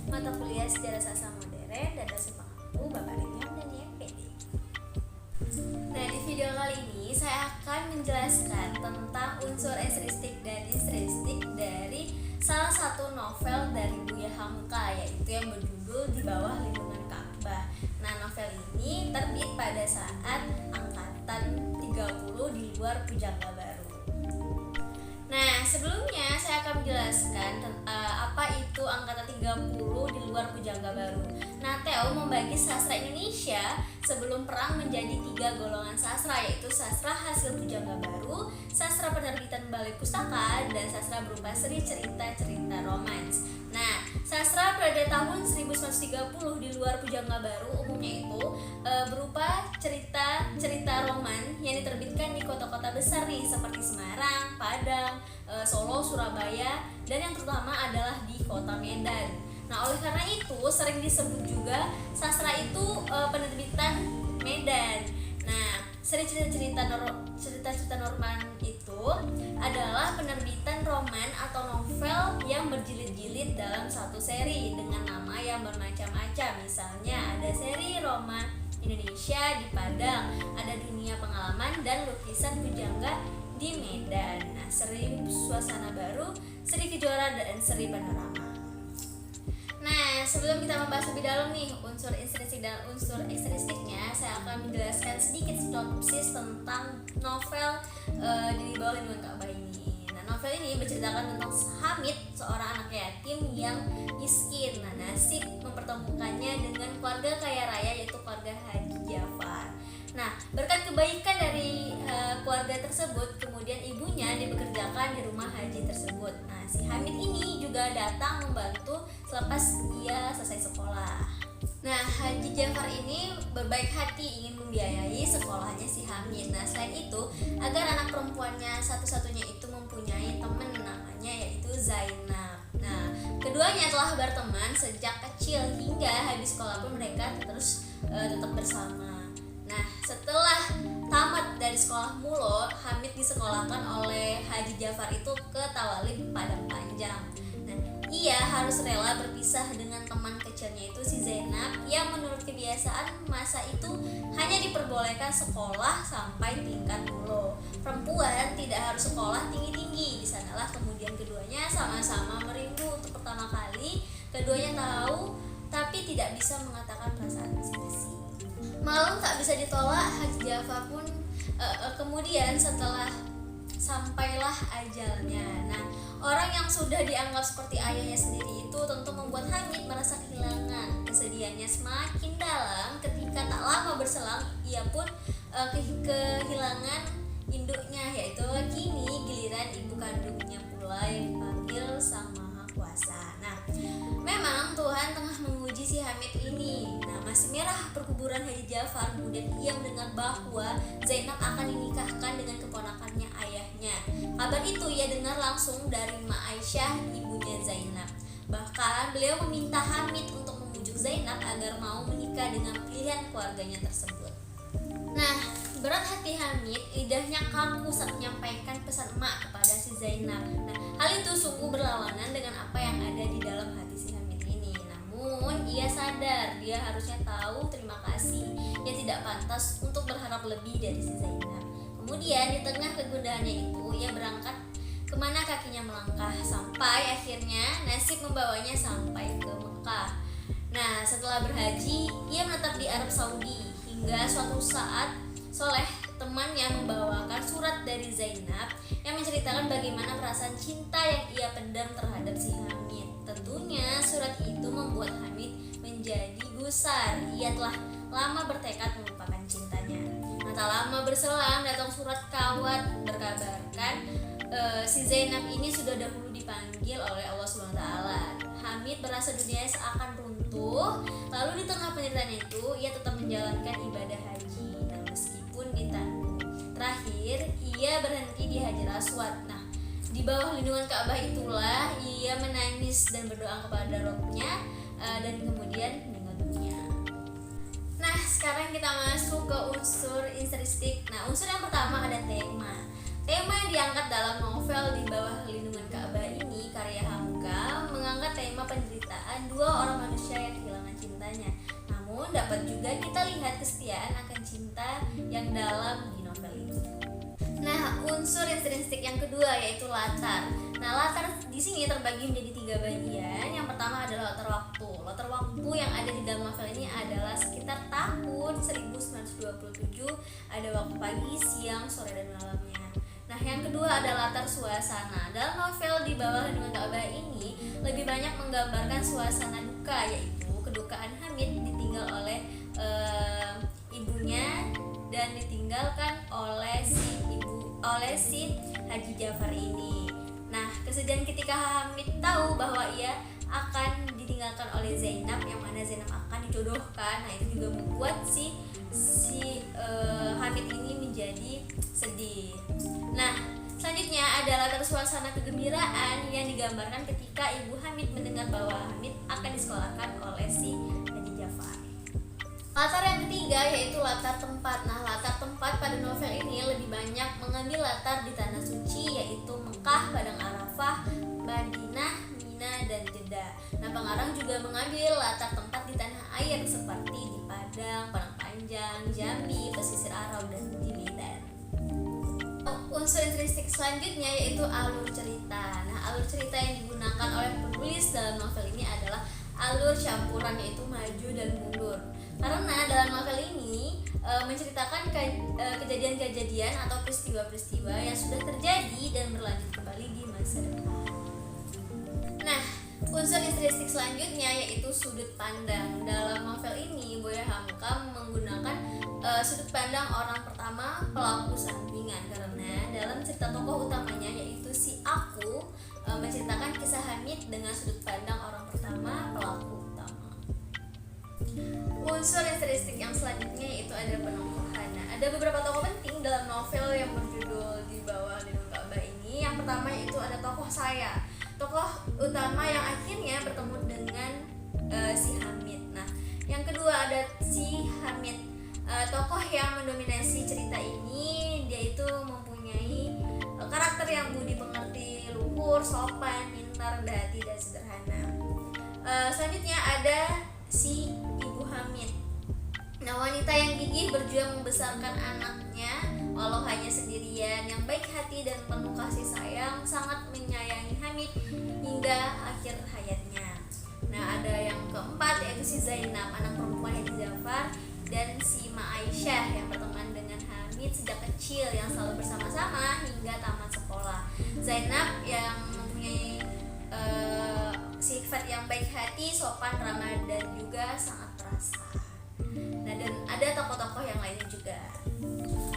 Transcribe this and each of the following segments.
mata kuliah Sejarah Sastra Modern dan dosen pengampu Bapak Reniam dan YPD. Nah, di video kali ini saya akan menjelaskan tentang unsur esteristik dan histeristik dari salah satu novel dari Buya Hamka, yaitu yang berjudul Di Bawah Lindungan Ka'bah. Nah, novel ini terbit pada saat angkatan 30 di luar Pujangga Baru. Nah, sebelumnya saya akan menjelaskan apa itu angkatan 30 di luar Pujangga Baru. Nah, Theo membagi sastra Indonesia sebelum perang menjadi 3 golongan sastra, yaitu sastra hasil Pujangga Baru, sastra penerbitan Balai Pustaka, dan sastra berupa seri cerita-cerita romans. Nah, sastra pada tahun 1930 di luar Pujangga Baru umumnya itu berupa cerita-cerita roman yang diterbitkan di kota-kota besar nih, seperti Semarang, Padang, Solo, Surabaya, dan yang terutama adalah di kota Medan. Nah, oleh karena itu sering disebut juga sastra itu penerbitan Medan. Nah, seri cerita-cerita Norman itu adalah penerbitan roman atau novel yang berjilid-jilid dalam satu seri dengan nama yang bermacam-macam. Misalnya ada seri roman Indonesia di Padang, ada Dunia Pengalaman dan Lukisan Pujangga di Medan. Nah, seri Suasana Baru, seri Kejora, dan seri Panorama. Nah, sebelum kita membahas lebih dalam nih unsur intrinsik dan unsur ekstristiknya, saya akan menjelaskan sedikit sinopsis tentang novel Di Bawah Lindungan Ka'bah ini. Nah, novel ini berceritakan tentang Hamid, seorang anak yatim yang miskin. Nah, nasib mempertemukannya dengan keluarga kaya raya, yaitu keluarga Haji Jafar. Nah, berkat kebaikan dari keluarga tersebut, kemudian ibunya dipekerjakan di rumah haji tersebut. Nah, si Hamid ini juga datang membantu selepas ia selesai sekolah. Nah, Haji Jafar ini berbaik hati ingin membiayai sekolahnya si Hamid. Nah, selain itu, agar anak perempuannya satu-satunya itu mempunyai teman namanya yaitu Zainab. Nah, keduanya telah berteman sejak kecil hingga habis sekolah pun mereka terus tetap bersama. Nah, setelah tamat dari sekolah Mulo, Hamid disekolahkan oleh Haji Jafar itu ke Tawalib Padang Panjang. Nah, ia harus rela berpisah dengan teman kecilnya itu si Zainab yang menurut kebiasaan masa itu hanya diperbolehkan sekolah sampai tingkat Mulo. Perempuan tidak harus sekolah tinggi-tinggi. Di sanalah kemudian keduanya sama-sama merindu untuk pertama kali. Keduanya tahu tapi tidak bisa mengatakan perasaan masing-masing. Malam tak bisa ditolak, Haji Jafar pun kemudian setelah sampailah ajalnya. Nah, orang yang sudah dianggap seperti ayahnya sendiri itu tentu membuat Hamid merasa kehilangan. Kesedihannya semakin dalam ketika tak lama berselang ia pun kehilangan induknya, yaitu kini giliran ibu kandungnya pula yang dipanggil Sang Maha Kuasa. Nah, memang Tuhan tengah menguji si Hamid ini. Nah, masih merah perkuburan Haji Jafar, kemudian ia mendengar bahwa Zainab akan dinikahkan dengan keponakannya ayahnya. Kabar itu ia dengar langsung dari Mak Aisyah, ibunya Zainab. Bahkan beliau meminta Hamid untuk membujuk Zainab agar mau menikah dengan pilihan keluarganya tersebut. Nah, berat hati Hamid, lidahnya kaku saat menyampaikan pesan emak kepada si Zainab. Nah, hal itu sungguh berlawanan dengan apa yang ada di dalam hati si Hamid ini. Namun, ia sadar dia harusnya tahu terima kasih. Ia tidak pantas untuk berharap lebih dari si Zainab. Kemudian, di tengah kegundahannya itu, ia berangkat kemana kakinya melangkah, sampai akhirnya nasib membawanya sampai ke Mekah. Nah, setelah berhaji, ia menetap di Arab Saudi hingga suatu saat Soleh temannya membawakan surat dari Zainab yang menceritakan bagaimana perasaan cinta yang ia pendam terhadap si Hamid. Tentunya surat itu membuat Hamid menjadi gusar. Ia telah lama bertekad melupakan cintanya. Nah, tak lama berselang datang surat kawat berkabarkan si Zainab ini sudah dahulu dipanggil oleh Allah SWT. Hamid merasa dunia seakan runtuh. Lalu di tengah penderitaannya itu ia tetap menjalankan ibadah haji. Nah, meskipun ditanggung. Terakhir ia berhenti di Hajar Aswad. Nah, di bawah lindungan Ka'bah itulah ia menangis dan berdoa kepada Rabbnya dan kemudian meninggal dunia. Nah, sekarang kita masuk ke unsur intrinsik. Nah, unsur yang pertama ada tema. Tema yang diangkat dalam novel Di Bawah Lindungan Ka'bah ini karya Hamka mengangkat tema penderitaan dua orang manusia yang kehilangan cintanya. Namun dapat juga kita lihat kesetiaan akan cinta yang dalam di novel ini. Nah, unsur intrinsik yang kedua yaitu latar. Nah, latar di sini terbagi menjadi 3 bagian. Yang pertama adalah latar waktu. Latar waktu yang ada di dalam novel ini adalah sekitar tahun 1927. Ada waktu pagi, siang, sore, dan malamnya. Nah, yang kedua adalah latar suasana. Dalam novel Di Bawah Lindungan Ka'bah ini lebih banyak menggambarkan suasana duka, yaitu kedukaan Hamid ditinggal oleh ibunya dan ditinggalkan oleh si Haji Jafar ini. Nah, kesedihan ketika Hamid tahu bahwa ia akan ditinggalkan oleh Zainab, yang mana Zainab akan dijodohkan. Nah, itu juga membuat si Hamid ini menjadi sedih. Nah, selanjutnya adalah latar suasana kegembiraan yang digambarkan ketika ibu Hamid mendengar bahwa Hamid akan disekolahkan oleh si Haji Jafar. Latar yang ketiga yaitu latar tempat. Nah, latar tempat pada novel ini lebih banyak mengambil latar di tanah suci, yaitu Mekah, Padang Arafah, Madinah, Mina, dan Jeddah. Nah, pengarang juga mengambil latar tempat di tanah air seperti di Padang, Padang Panjang, Jambi, pesisir Arab, dan di Medan. Unsur intrinsik selanjutnya yaitu alur cerita. Nah, alur cerita yang digunakan oleh penulis dalam novel ini adalah alur campuran, yaitu maju dan mundur. Karena dalam novel ini menceritakan kejadian-kejadian atau peristiwa-peristiwa yang sudah terjadi dan berlanjut kembali di masa depan. Nah, unsur intrinsik selanjutnya yaitu sudut pandang. Dalam novel ini Buya Hamka menggunakan sudut pandang orang pertama, pelaku sampingan, karena dalam cerita tokoh utamanya yaitu si Aku menceritakan kisah Hamid dengan sudut pandang orang pertama, pelaku utama. Unsur intrinsik yang selanjutnya yaitu ada penongkohan. Nah, ada beberapa tokoh penting dalam novel yang berjudul Di Bawah Lindungan Ka'bah ini. Yang pertama yaitu ada tokoh saya, tokoh utama yang akhirnya bertemu dengan si Hamid. Nah, yang kedua ada si Hamid, tokoh yang mendominasi cerita ini. Dia itu mempunyai karakter yang budi pekerti, luhur, sopan, pintar, rendah hati, dan sederhana. Selanjutnya ada si Ibu Hamid. Nah, wanita yang gigih berjuang membesarkan anaknya walau hanya sendirian, yang baik hati dan penuh kasih sayang, sangat menyayangi Hamid hingga akhir hayatnya. Nah, ada yang keempat yaitu si Zainab, anak perempuan Haji Jafar, dan si Ma Aisyah yang berteman dengan Hamid sejak kecil, yang selalu bersama-sama hingga tamat sekolah. Zainab yang mempunyai sifat yang baik hati, sopan, ramah, dan juga sangat perasa. Nah, dan ada tokoh-tokoh yang lainnya juga.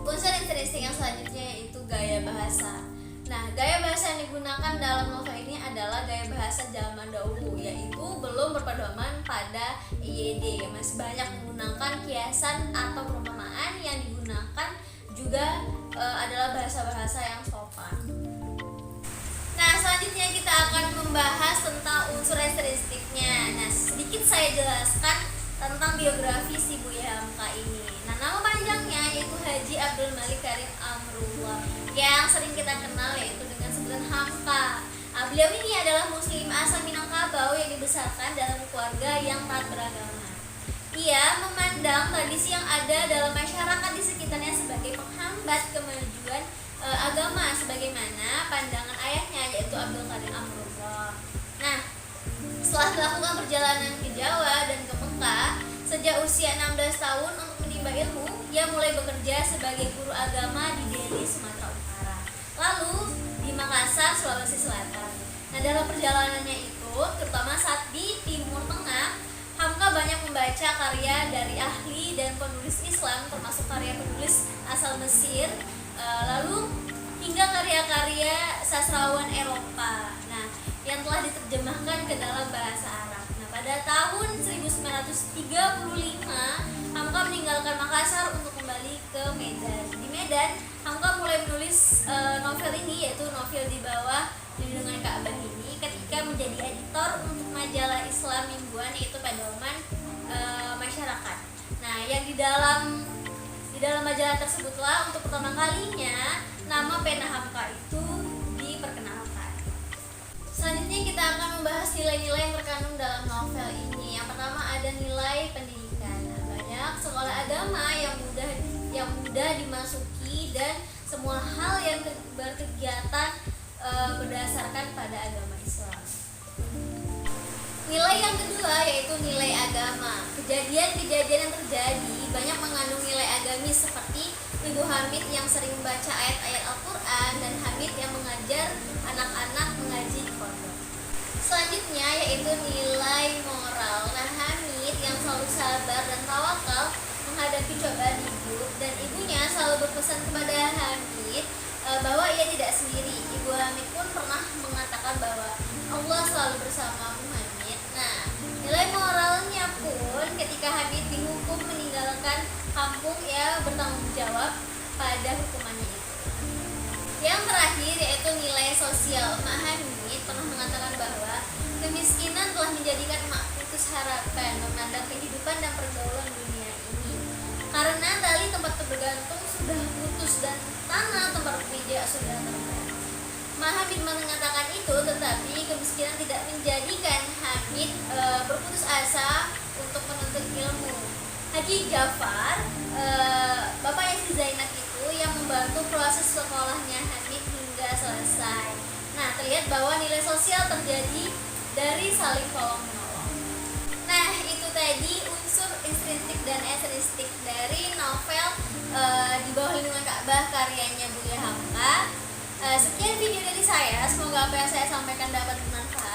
Unsur intrinsik yang selanjutnya yaitu gaya bahasa. Nah, gaya bahasa yang digunakan dalam novel ini adalah gaya bahasa zaman dahulu, yaitu belum berpedoman pada EYD. Masih banyak menggunakan kiasan atau perumpamaan. Yang digunakan juga adalah bahasa-bahasa yang sopan. Nah, selanjutnya kita akan membahas tentang unsur intrinstiknya. Nah, sedikit saya jelaskan tentang biografi si Buya Hamka ini. Nah, nama panjangnya yaitu Haji Abdul Malik Karim Amrullah, yang sering kita kenal yaitu dengan sebutan Hamka. Beliau ini adalah muslim asal Minangkabau yang dibesarkan dalam keluarga yang taat beragama. Ia memandang tradisi yang ada dalam masyarakat di sekitarnya sebagai penghambat kemajuan agama, sebagaimana pandangan ayahnya yaitu Abdul Karim Amrullah. Nah, setelah melakukan perjalanan ke Jawa dan ke Mekah sejak usia 16 tahun untuk menimba ilmu, ia mulai bekerja sebagai guru agama di Deli, Sumatera Utara, lalu di Makassar, Sulawesi Selatan. Nah, dalam perjalanannya itu, terutama saat di Timur Tengah, Hamka banyak membaca karya dari ahli dan penulis Islam, termasuk karya penulis asal Mesir, lalu hingga karya-karya sastrawan Eropa. Nah, yang telah diterjemahkan ke dalam bahasa Arab. Nah, pada tahun 1935, Hamka meninggalkan Makassar untuk kembali ke Medan. Di Medan, Hamka mulai menulis novel ini, yaitu novel Di Bawah Lindungan Ka'bah ini, ketika menjadi editor untuk majalah Islam mingguan, yaitu Pedoman Masyarakat. Nah, yang di dalam majalah tersebutlah untuk pertama kalinya nama pena Hamka itu diperkenalkan. Selanjutnya kita saya akan membahas nilai-nilai yang terkandung dalam novel ini. Yang pertama ada nilai pendidikan. Nah, banyak sekolah agama yang mudah dimasuki dan semua hal yang berkegiatan berdasarkan pada agama Islam. Nilai yang kedua yaitu nilai agama. Kejadian-kejadian yang terjadi banyak mengandung nilai agamis seperti Ibu Hamid yang sering membaca ayat-ayat Al-Quran dan Hamid yang mengajar anak-anak mengaji di pondok. Selanjutnya yaitu nilai moral. Nah, Hamid yang selalu sabar dan tawakal menghadapi cobaan hidup, dan ibunya selalu berpesan kepada Hamid bahwa ia tidak sendiri. Ibu Hamid pun pernah mengatakan bahwa Allah selalu bersamamu, Hamid. Nah, nilai moralnya pun ketika Hamid dihukum meninggalkan kampung, ia bertanggung jawab pada hukumannya itu. Yang terakhir yaitu nilai sosial. Mak Hamid pernah mengatakan bahwa kemiskinan telah menjadikan emak putus harapan memandang kehidupan dan pergaulan dunia ini, karena tali tempat bergantung sudah putus dan tanah tempat berpijak sudah terbelah. Mak Hamid mengatakan itu, tetapi kemiskinan tidak menjadikan Hamid berputus asa untuk menuntut ilmu. Haji Jafar, bapaknya si Zainab itu yang membantu proses sekolahnya Hamid hingga selesai. Nah, terlihat bahwa nilai sosial terjadi dari saling tolong menolong. Nah, itu tadi unsur intrinsik dan ekstrinsik dari novel Di Bawah Lindungan Ka'bah karyanya Buya Hamka. Sekian video dari saya, semoga apa yang saya sampaikan dapat bermanfaat.